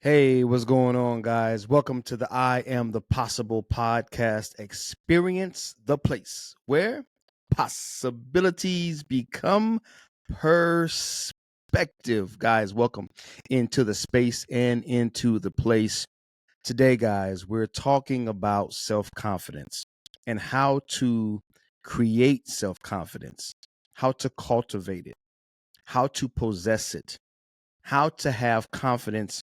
Hey, what's going on, guys? Welcome to the I Am the Possible podcast. Experience the place where possibilities become perspective. Guys, welcome into the space and into the place. Today, guys, we're talking about self confidence and how to create self confidence, how to cultivate it, how to possess it, how to have confidence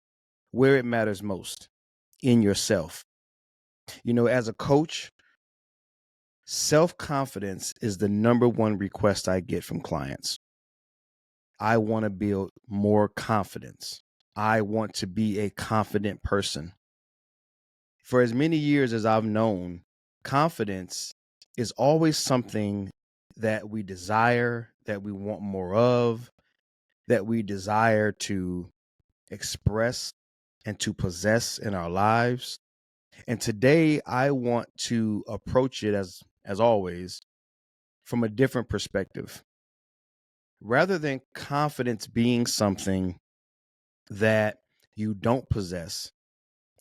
where it matters most in yourself. As a coach, self confidence is the number one request I get from clients. I want to build more confidence. I want to be a confident person. For as many years as I've known, confidence is always something that we desire, that we want more of, that we desire to express and to possess in our lives. And today I want to approach it as always from a different perspective. Rather than confidence being something that you don't possess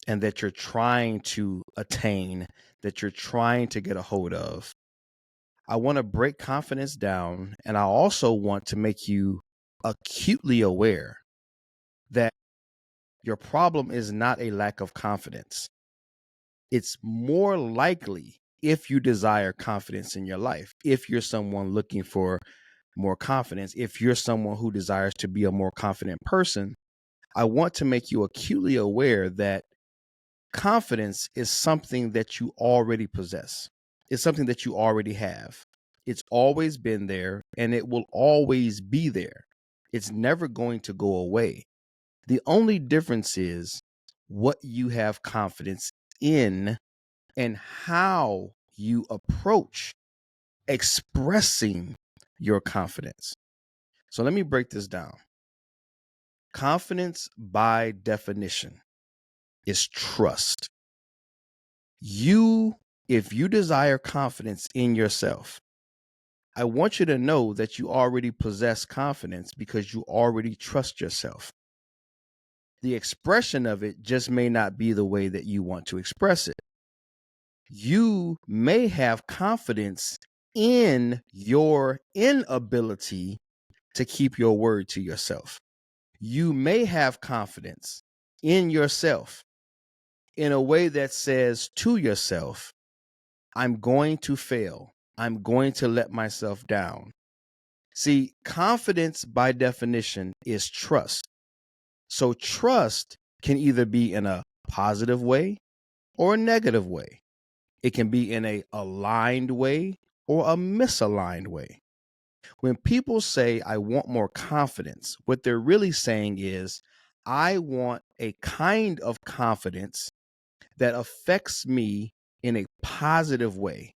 and that you're trying to attain, that you're trying to get a hold of, I want to break confidence down, and I also want to make you acutely aware that your problem is not a lack of confidence. It's more likely, if you desire confidence in your life, if you're someone looking for more confidence, if you're someone who desires to be a more confident person, I want to make you acutely aware that confidence is something that you already possess. It's something that you already have. It's always been there and it will always be there. It's never going to go away. The only difference is what you have confidence in and how you approach expressing your confidence. So let me break this down. Confidence, by definition, is trust. If you desire confidence in yourself, I want you to know that you already possess confidence because you already trust yourself. The expression of it just may not be the way that you want to express it. You may have confidence in your inability to keep your word to yourself. You may have confidence in yourself in a way that says to yourself, I'm going to fail. I'm going to let myself down. See, confidence by definition is trust. So trust can either be in a positive way or a negative way. It can be in a aligned way or a misaligned way. When people say, I want more confidence, what they're really saying is, I want a kind of confidence that affects me in a positive way,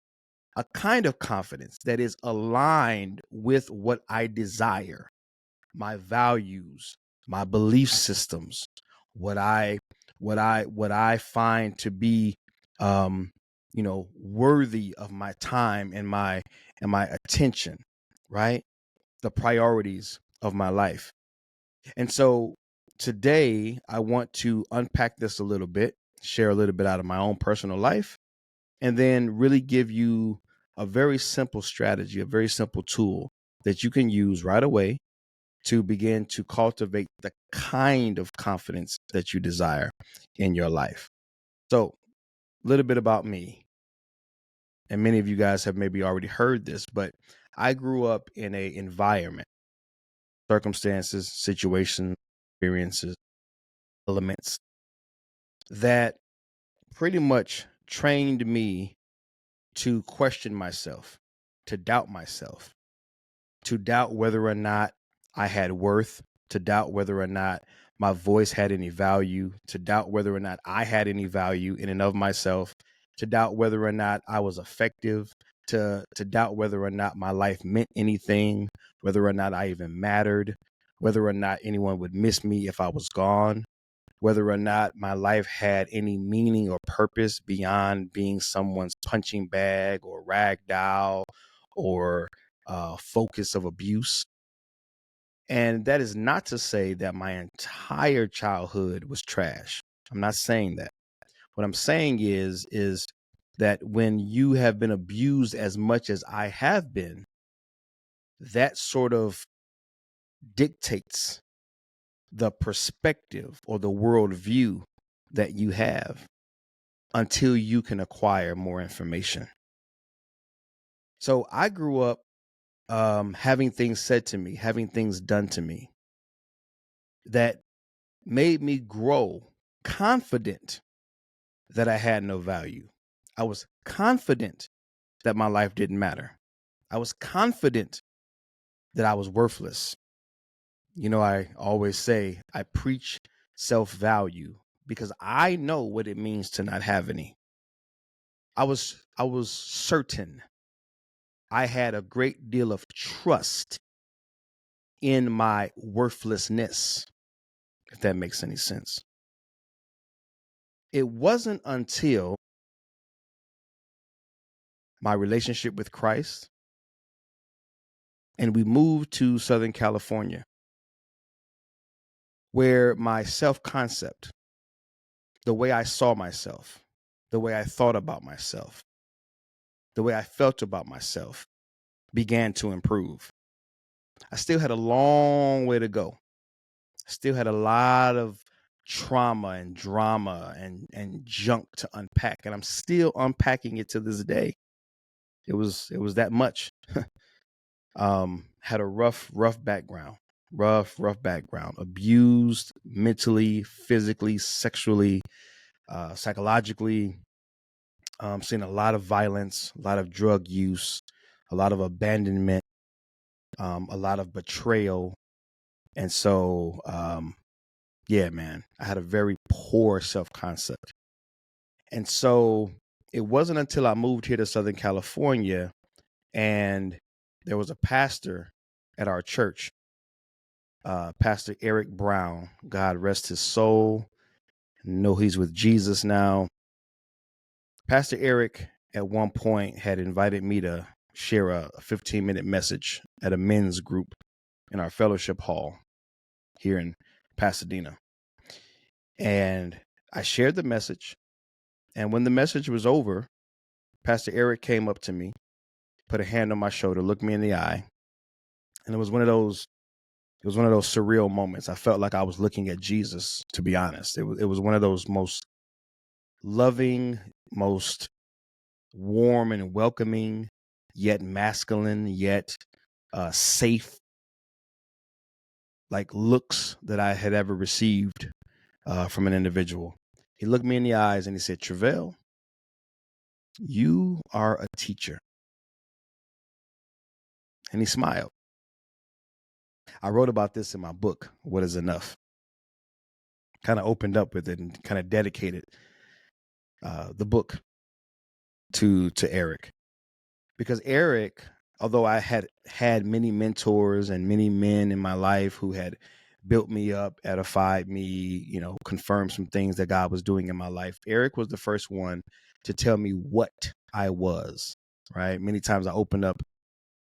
a kind of confidence that is aligned with what I desire, my values, my belief systems, what I find to be worthy of my time and my attention, right? The priorities of my life. And so today I want to unpack this a little bit, share a little bit out of my own personal life, and then really give you a very simple strategy, a very simple tool that you can use right away to begin to cultivate the kind of confidence that you desire in your life. So, a little bit about me. And many of you guys have maybe already heard this, but I grew up in a environment, circumstances, situations, experiences, elements that pretty much trained me to question myself, to doubt whether or not I had worth, to doubt whether or not my voice had any value, to doubt whether or not I had any value in and of myself, to doubt whether or not I was effective, to doubt whether or not my life meant anything, whether or not I even mattered, whether or not anyone would miss me if I was gone, whether or not my life had any meaning or purpose beyond being someone's punching bag or rag doll or focus of abuse. And that is not to say that my entire childhood was trash. I'm not saying that. What I'm saying is that when you have been abused as much as I have been, that sort of dictates the perspective or the worldview that you have until you can acquire more information. So I grew up having things said to me, having things done to me that made me grow confident that I had no value. I was confident that my life didn't matter. I was confident that I was worthless. You know, I always say I preach self-value because I know what it means to not have any. I was certain. I had a great deal of trust in my worthlessness, if that makes any sense. It wasn't until my relationship with Christ and we moved to Southern California where my self-concept, the way I saw myself, the way I thought about myself, the way I felt about myself began to improve. I still had a long way to go. I still had a lot of trauma and drama and junk to unpack, and I'm still unpacking it to this day. It was that much. Had a rough background, rough background, abused mentally, physically, sexually, psychologically. Seen a lot of violence, a lot of drug use, a lot of abandonment, a lot of betrayal. And so, yeah, man, I had a very poor self-concept. And so it wasn't until I moved here to Southern California and there was a pastor at our church, Pastor Eric Brown, God rest his soul. I know he's with Jesus now. Pastor Eric at one point had invited me to share a 15-minute message at a men's group in our fellowship hall here in Pasadena. And I shared the message. And when the message was over, Pastor Eric came up to me, put a hand on my shoulder, looked me in the eye. And it was one of those surreal moments. I felt like I was looking at Jesus, to be honest. It was one of those most loving, most warm and welcoming, yet masculine, yet safe, like looks that I had ever received from an individual. He looked me in the eyes and he said, "Treveal, you are a teacher." And he smiled. I wrote about this in my book, What is Enough? Kind of opened up with it and kind of dedicated the book to Eric. Because Eric, although I had many mentors and many men in my life who had built me up, edified me, you know, confirmed some things that God was doing in my life, Eric was the first one to tell me what I was, right? Many times I opened up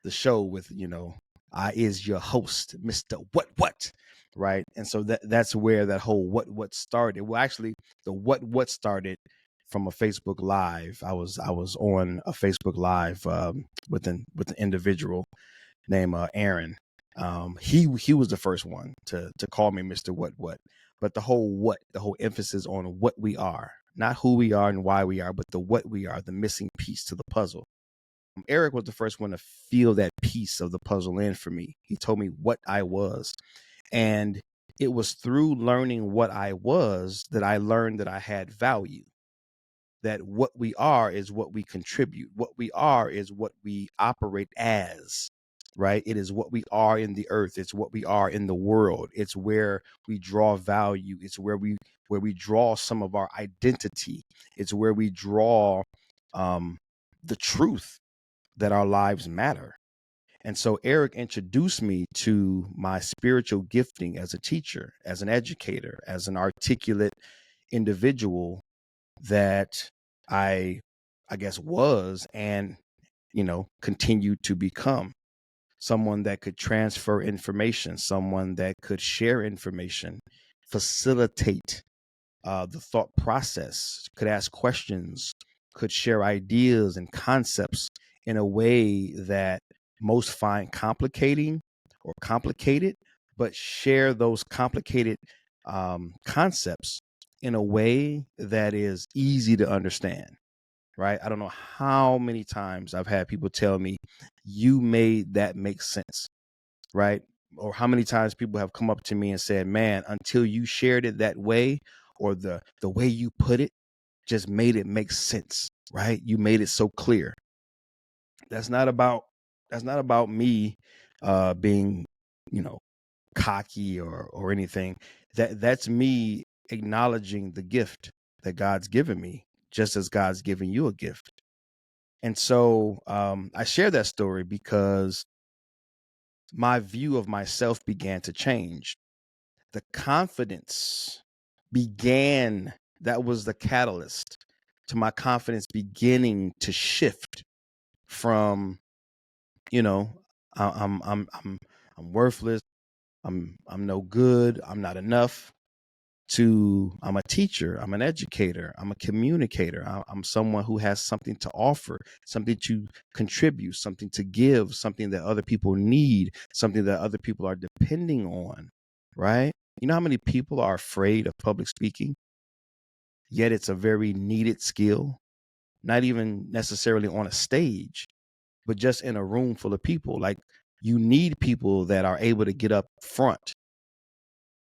the show with, you know, I is your host, Mr. What, right? And so that's where that whole what started. Well, actually, the what started from a Facebook Live. I was on a Facebook Live with an individual named Aaron. He was the first one to call me Mr. What, but the whole emphasis on what we are, not who we are and why we are, but the what we are, the missing piece to the puzzle. Eric was the first one to feel that piece of the puzzle in for me. He told me what I was. And it was through learning what I was that I learned that I had value, that what we are is what we contribute. What we are is what we operate as, right? It is what we are in the earth. It's what we are in the world. It's where we draw value. It's where we draw some of our identity. It's where we draw the truth that our lives matter. And so Eric introduced me to my spiritual gifting as a teacher, as an educator, as an articulate individual that I guess was and, you know, continued to become. someone that could transfer information, someone that could share information, facilitate the thought process, could ask questions, could share ideas and concepts in a way that most find complicating or complicated, but share those complicated concepts in a way that is easy to understand, right? I don't know how many times I've had people tell me, you made that make sense, right? Or how many times people have come up to me and said, man, until you shared it that way, or the way you put it just made it make sense, right? You made it so clear. That's not about me being, cocky or anything. That's me acknowledging the gift that God's given me, just as God's given you a gift. And so I share that story because my view of myself began to change. The confidence began, that was the catalyst to my confidence beginning to shift from, you know, I'm worthless, I'm no good, I'm not enough, to I'm a teacher, I'm an educator, I'm a communicator, I'm someone who has something to offer, something to contribute, something to give, something that other people need, something that other people are depending on, right? You know how many people are afraid of public speaking? Yet it's a very needed skill, not even necessarily on a stage, but just in a room full of people. Like, you need people that are able to get up front,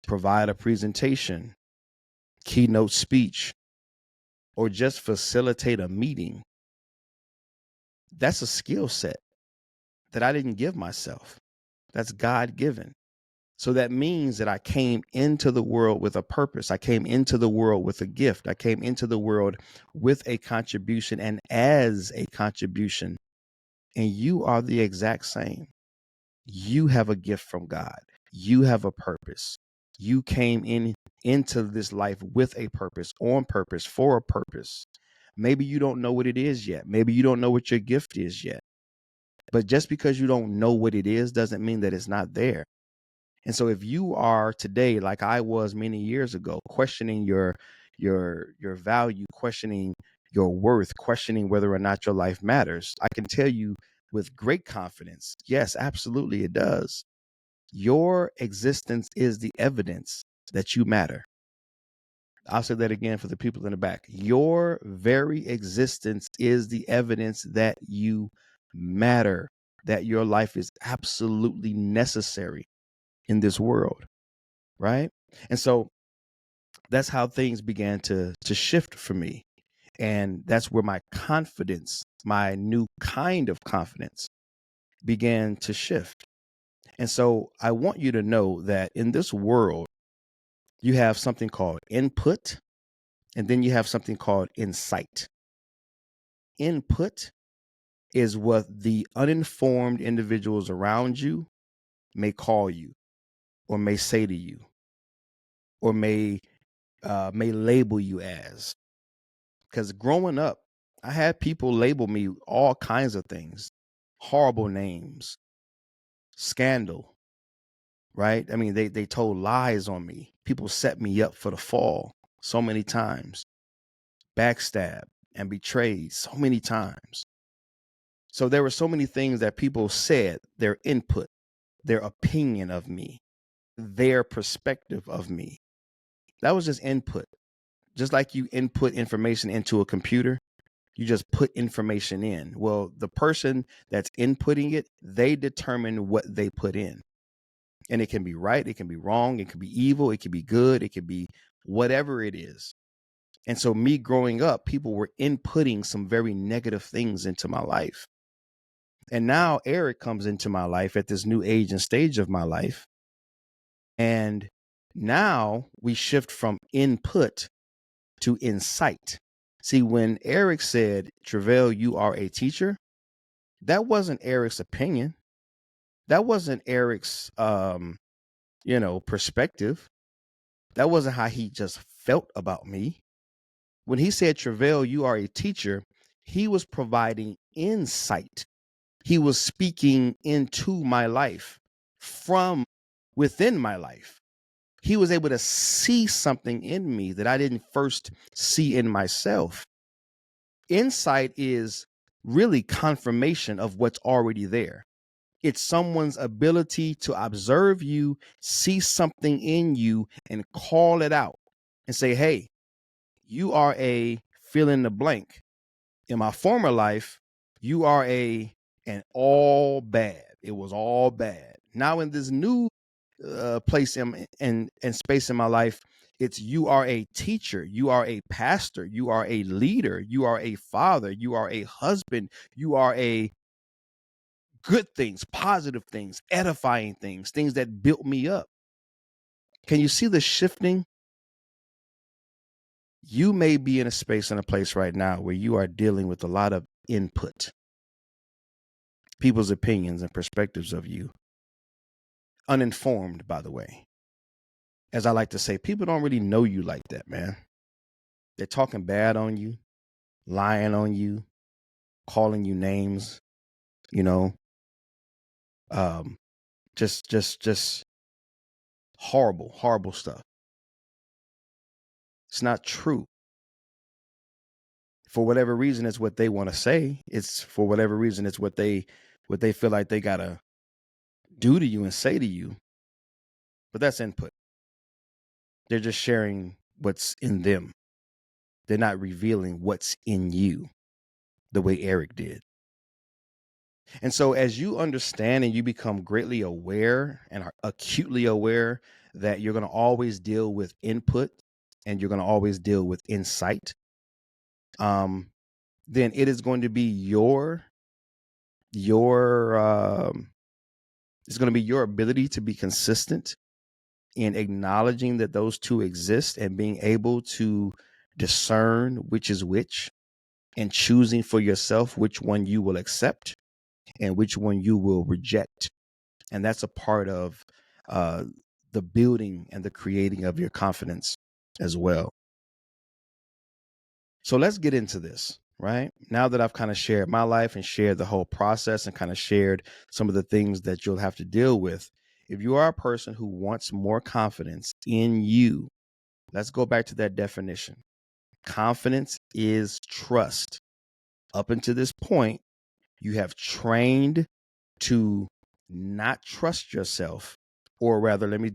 provide a presentation, keynote speech, or just facilitate a meeting. That's a skill set that I didn't give myself. That's God given. So that means that I came into the world with a purpose. I came into the world with a gift. I came into the world with a contribution and as a contribution. And you are the exact same. You have a gift from God. You have a purpose. You came into this life with a purpose, on purpose, for a purpose. Maybe you don't know what it is yet. Maybe you don't know what your gift is yet. But just because you don't know what it is doesn't mean that it's not there. And so if you are today, like I was many years ago, questioning your value, questioning your worth, questioning whether or not your life matters, I can tell you with great confidence, yes, absolutely it does. Your existence is the evidence that you matter. I'll say that again for the people in the back. Your very existence is the evidence that you matter, that your life is absolutely necessary in this world, right? And so that's how things began to shift for me. And that's where my confidence, my new kind of confidence, began to shift. And so I want you to know that in this world, you have something called input, and then you have something called insight. Input is what the uninformed individuals around you may call you, or may say to you, or may label you as. Because growing up, I had people label me all kinds of things, horrible names, scandal, right? I mean, they told lies on me. People set me up for the fall so many times, backstab and betrayed so many times. So there were so many things that people said, their input, their opinion of me, their perspective of me. That was just input. Just like you input information into a computer, you just put information in. Well, the person that's inputting it, they determine what they put in. And it can be right, it can be wrong, it can be evil, it can be good, it can be whatever it is. And so me growing up, people were inputting some very negative things into my life. And now Eric comes into my life at this new age and stage of my life. And now we shift from input to insight. See, when Eric said, Treveal, you are a teacher, that wasn't Eric's opinion. That wasn't Eric's, perspective. That wasn't how he just felt about me. When he said, Treveal, you are a teacher, he was providing insight He was speaking into my life from within my life. He was able to see something in me that I didn't first see in myself. Insight is really confirmation of what's already there. It's someone's ability to observe you, see something in you, and call it out and say, hey, you are a fill in the blank. In my former life, you are an all bad. It was all bad. Now in this new place and space in my life, it's you are a teacher, you are a pastor, you are a leader, you are a father, you are a husband, you are a good things, positive things, edifying things, things that built me up. Can you see the shifting? You may be in a space and a place right now where you are dealing with a lot of input, people's opinions and perspectives of you, uninformed, by the way. As I like to say, people don't really know you like that, man. They're talking bad on you, lying on you, calling you names, you know, um, just horrible, horrible stuff. It's not true. For whatever reason, it's what they want to say. It's for whatever reason, it's what they feel like they gotta do to you and say to you. But that's input. They're just sharing what's in them. They're not revealing what's in you the way Eric did. And so as you understand and you become greatly aware and are acutely aware that you're going to always deal with input and you're going to always deal with insight, then it is going to be it's going to be your ability to be consistent in acknowledging that those two exist and being able to discern which is which and choosing for yourself which one you will accept and which one you will reject. And that's a part of the building and the creating of your confidence as well. So let's get into this, right? Now that I've kind of shared my life and shared the whole process and kind of shared some of the things that you'll have to deal with, if you are a person who wants more confidence in you, let's go back to that definition. Confidence is trust. Up until this point, you have trained to not trust yourself, or rather, let me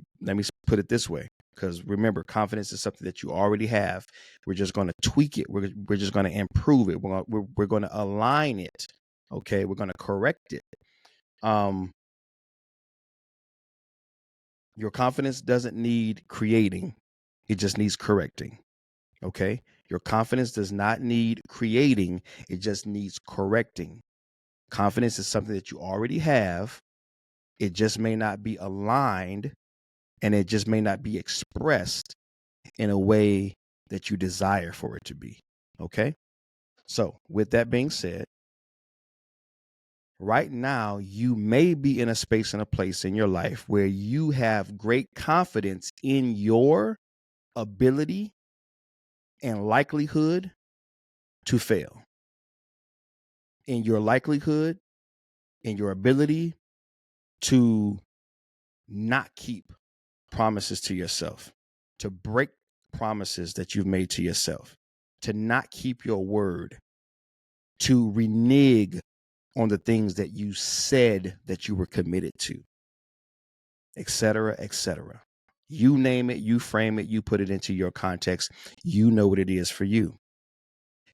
put it this way, because remember, confidence is something that you already have. We're just going to tweak it. We're just going to improve it. We're going to align it. Okay, we're going to correct it. Your confidence doesn't need creating; it just needs correcting. Okay, your confidence does not need creating; it just needs correcting. Confidence is something that you already have. It just may not be aligned and it just may not be expressed in a way that you desire for it to be. Okay. So with that being said, right now, you may be in a space and a place in your life where you have great confidence in your ability and likelihood to fail, in your likelihood, in your ability to not keep promises to yourself, to break promises that you've made to yourself, to not keep your word, to renege on the things that you said that you were committed to, et cetera, et cetera. You name it, you frame it, you put it into your context. You know what it is for you.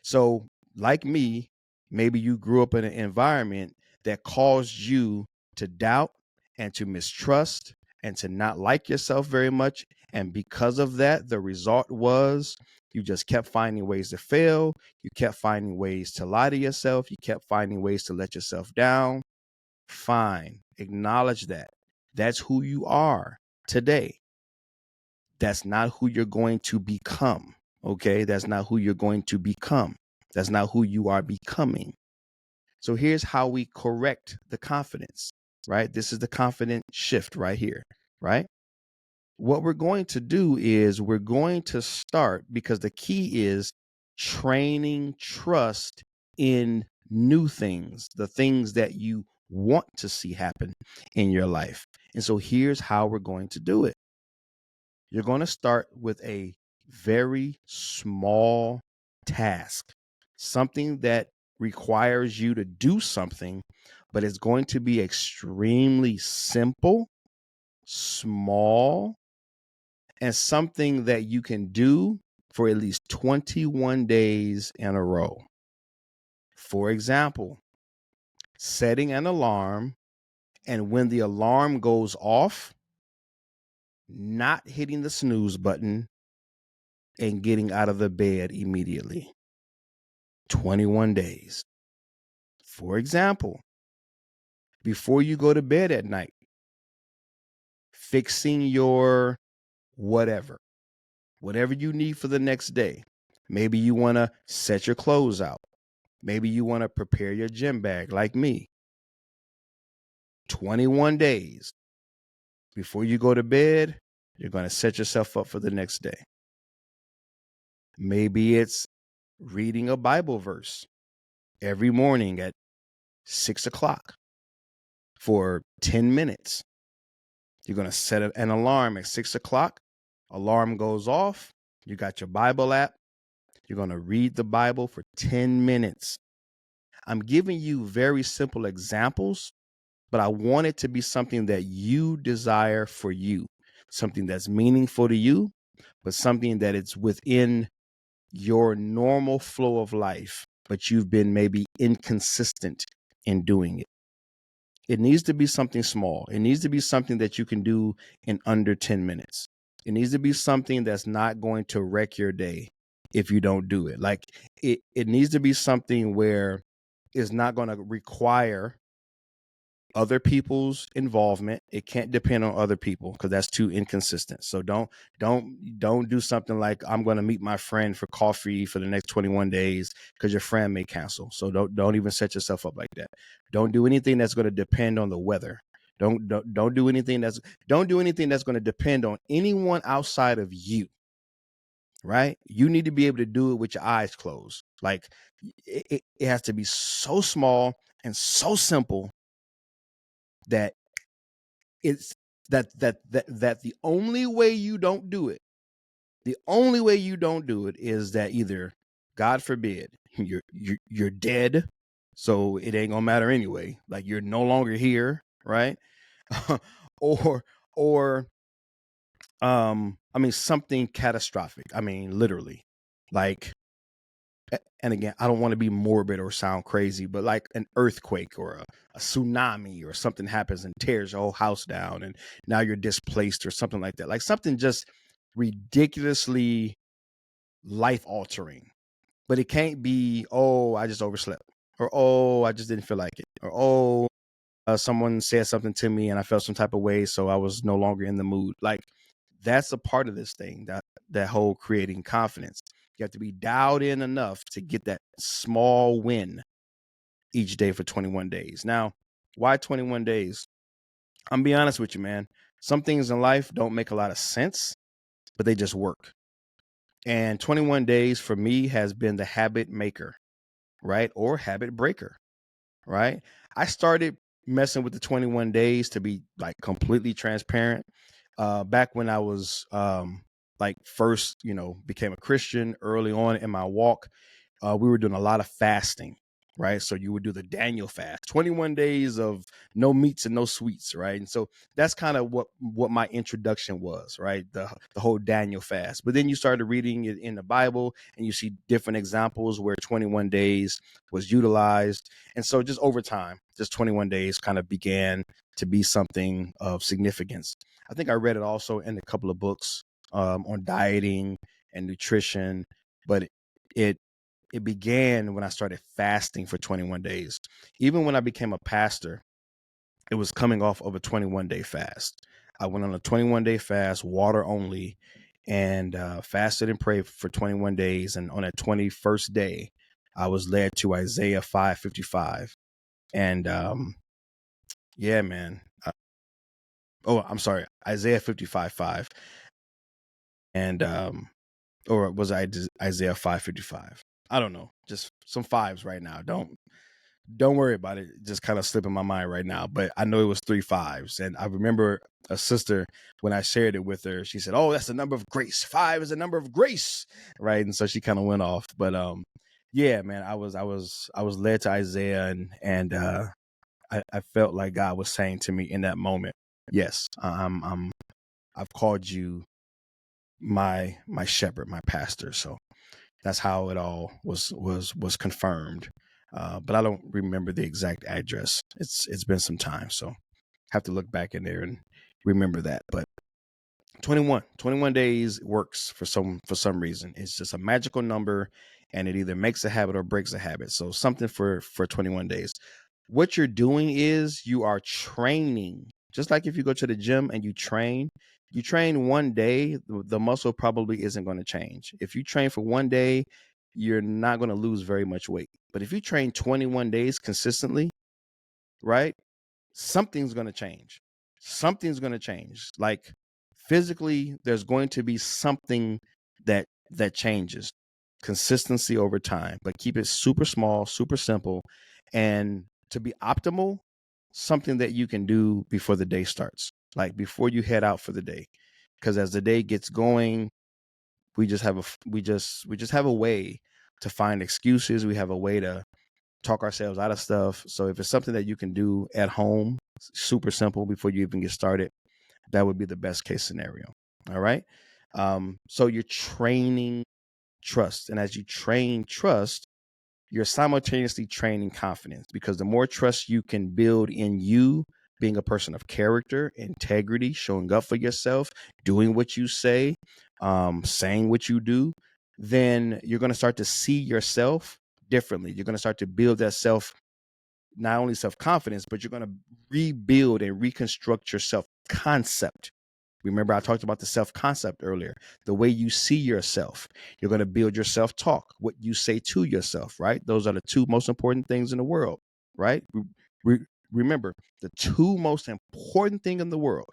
So, like me, maybe you grew up in an environment that caused you to doubt and to mistrust and to not like yourself very much. And because of that, the result was you just kept finding ways to fail. You kept finding ways to lie to yourself. You kept finding ways to let yourself down. Fine. Acknowledge that. That's who you are today. That's not who you're going to become. Okay. That's not who you're going to become. That's not who you are becoming. So here's how we correct the confidence, right? This is the confident shift right here, right? What we're going to do is we're going to start, because the key is training trust in new things, the things that you want to see happen in your life. And so here's how we're going to do it. You're going to start with a very small task, something that requires you to do something, but it's going to be extremely simple, small, and something that you can do for at least 21 days in a row. For example, setting an alarm, and when the alarm goes off, not hitting the snooze button and getting out of the bed immediately. 21 days. For example, before you go to bed at night, fixing your whatever you need for the next day. Maybe you want to set your clothes out. Maybe you want to prepare your gym bag like me. 21 days before you go to bed, you're going to set yourself up for the next day. Maybe it's reading a Bible verse every morning at 6 o'clock for 10 minutes. You're going to set an alarm at 6 o'clock. Alarm goes off. You got your Bible app. You're going to read the Bible for 10 minutes. I'm giving you very simple examples, but I want it to be something that you desire for you, something that's meaningful to you, but something that it's within your normal flow of life, but you've been maybe inconsistent in doing it. It needs to be something small. It needs to be something that you can do in under 10 minutes. It needs to be something that's not going to wreck your day if you don't do it. Like it needs to be something where it's not going to require other people's involvement. It can't depend on other people because that's too inconsistent. So don't do something like I'm going to meet my friend for coffee for the next 21 days because your friend may cancel. So don't even set yourself up like that. Don't do anything that's going to depend on the weather. Don't do anything that's going to depend on anyone outside of you. Right? You need to be able to do it with your eyes closed. Like it has to be so small and so simple that it's that the only way you don't do it, is that either, God forbid, you're dead, so it ain't gonna matter anyway. Like you're no longer here, right? or I mean something catastrophic. I mean literally, like. And again, I don't want to be morbid or sound crazy, but like an earthquake or a tsunami or something happens and tears your whole house down and now you're displaced or something like that. Like something just ridiculously life altering. But it can't be, oh, I just overslept, or oh, I just didn't feel like it, or oh, someone said something to me and I felt some type of way, so I was no longer in the mood. Like that's a part of this thing, that whole creating confidence. You have to be dialed in enough to get that small win each day for 21 days. Now, why 21 days? I'm be honest with you, man. Some things in life don't make a lot of sense, but they just work. And 21 days for me has been the habit maker, right? Or habit breaker, right? I started messing with the 21 days, to be like completely transparent, back when I was like first, became a Christian early on in my walk. We were doing a lot of fasting, right? So you would do the Daniel fast, 21 days of no meats and no sweets, right? And so that's kind of what my introduction was, right? The whole Daniel fast. But then you started reading it in the Bible and you see different examples where 21 days was utilized. And so just over time, just 21 days kind of began to be something of significance. I think I read it also in a couple of books on dieting and nutrition, but it began when I started fasting for 21 days. Even when I became a pastor, it was coming off of a 21-day fast. I went on a 21-day fast, water only, and fasted and prayed for 21 days. And on that 21st day, I was led to Isaiah 5:55. And yeah, man. I'm sorry, Isaiah 55:5. And or was I Isaiah 5:55? I don't know. Just some fives right now. Don't worry about it. Just kind of slipping my mind right now. But I know it was 3 5s. And I remember a sister, when I shared it with her, she said, "Oh, that's the number of grace. 5 is the number of grace." Right. And so she kind of went off. But yeah, man, I was led to Isaiah, and I felt like God was saying to me in that moment, yes, I've called you my shepherd, my pastor. So that's how it all was confirmed. But I don't remember the exact address. It's been some time, so have to look back in there and remember that. But 21 days works for some reason. It's just a magical number, and it either makes a habit or breaks a habit. So something for 21 days. What you're doing is you are training. Just like if you go to the gym and you train one day, the muscle probably isn't going to change. If you train for one day, you're not going to lose very much weight. But if you train 21 days consistently, right, something's going to change. Something's going to change. Like physically, there's going to be something that changes. Consistency over time, but keep it super small, super simple, and to be optimal, something that you can do before the day starts, like before you head out for the day. Because as the day gets going, we just have a way to find excuses. We have a way to talk ourselves out of stuff. So if it's something that you can do at home, super simple before you even get started, that would be the best case scenario. All right. So you're training trust. And as you train trust, you're simultaneously training confidence, because the more trust you can build in you, being a person of character, integrity, showing up for yourself, doing what you say, saying what you do, then you're going to start to see yourself differently. You're going to start to build that not only self-confidence, but you're going to rebuild and reconstruct your self-concept. Remember, I talked about the self-concept earlier, the way you see yourself. You're going to build your self-talk, what you say to yourself, right? Those are the two most important things in the world, right? Remember, the two most important things in the world,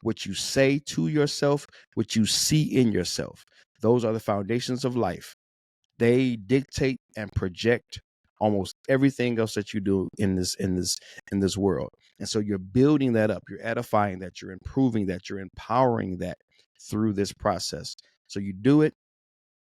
what you say to yourself, what you see in yourself. Those are the foundations of life. They dictate and project almost everything else that you do in this world. And so you're building that up, you're edifying that, you're improving that, you're empowering that through this process. So you do it,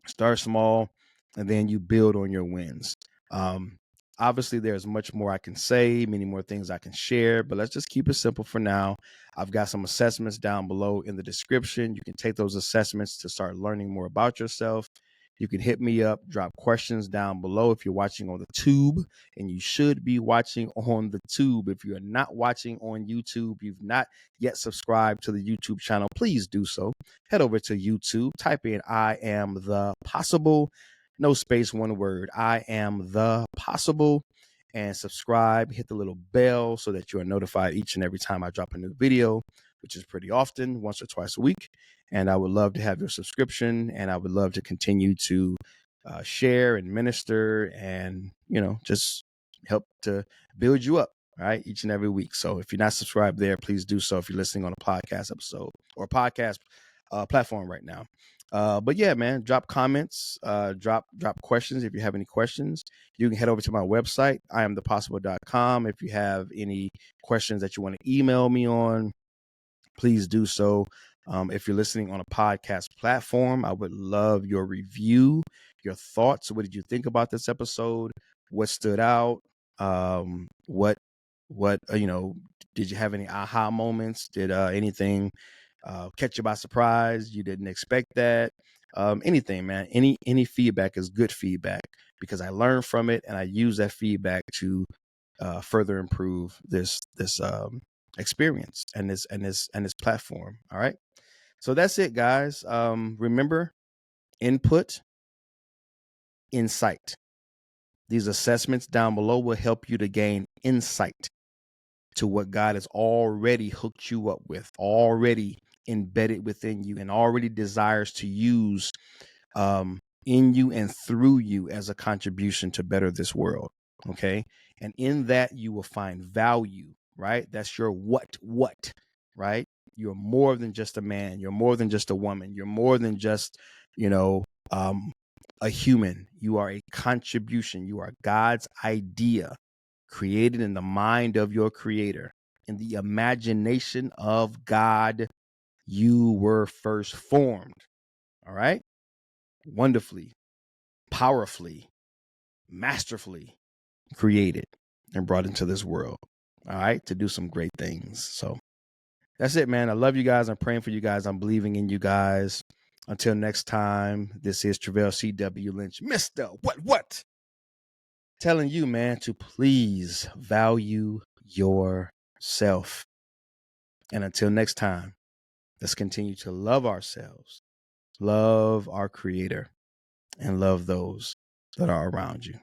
start small, and then you build on your wins. Um, Obviously, there's much more I can say, many more things I can share, but let's just keep it simple for now. I've got some assessments down below in the description. You can take those assessments to start learning more about yourself. You can hit me up, drop questions down below if you're watching on the tube, and you should be watching on the tube. If you're not watching on YouTube, you've not yet subscribed to the YouTube channel, please do so. Head over to YouTube, type in "I am the possible," no space, one word, "I am the possible," and subscribe. Hit the little bell so that you are notified each and every time I drop a new video, which is pretty often, once or twice a week. And I would love to have your subscription, and I would love to continue to share and minister and, just help to build you up, right, each and every week. So if you're not subscribed there, please do so if you're listening on a podcast episode or podcast platform right now. But yeah, man, drop comments, drop questions. If you have any questions, you can head over to my website, iamthepossible.com. If you have any questions that you want to email me on, please do so. If you're listening on a podcast platform, I would love your review, your thoughts. What did you think about this episode? What stood out? What did you have any aha moments? Did anything catch you by surprise? You didn't expect that? Anything, man. Any feedback is good feedback, because I learn from it and I use that feedback to further improve this experience and this platform. All right. So that's it, guys. Remember, input, insight. These assessments down below will help you to gain insight to what God has already hooked you up with, already embedded within you, and already desires to use in you and through you as a contribution to better this world. Okay. And in that, you will find value, right? That's your what, right? You're more than just a man. You're more than just a woman. You're more than just, um, a human. You are a contribution. You are God's idea, created in the mind of your creator. In the imagination of God, you were first formed. All right? Wonderfully, powerfully, masterfully created and brought into this world. All right? To do some great things. So that's it, man. I love you guys. I'm praying for you guys. I'm believing in you guys. Until next time, this is Treveal C.W. Lynch, Mr. What? Telling you, man, to please value yourself. And until next time, let's continue to love ourselves, love our creator, and love those that are around you.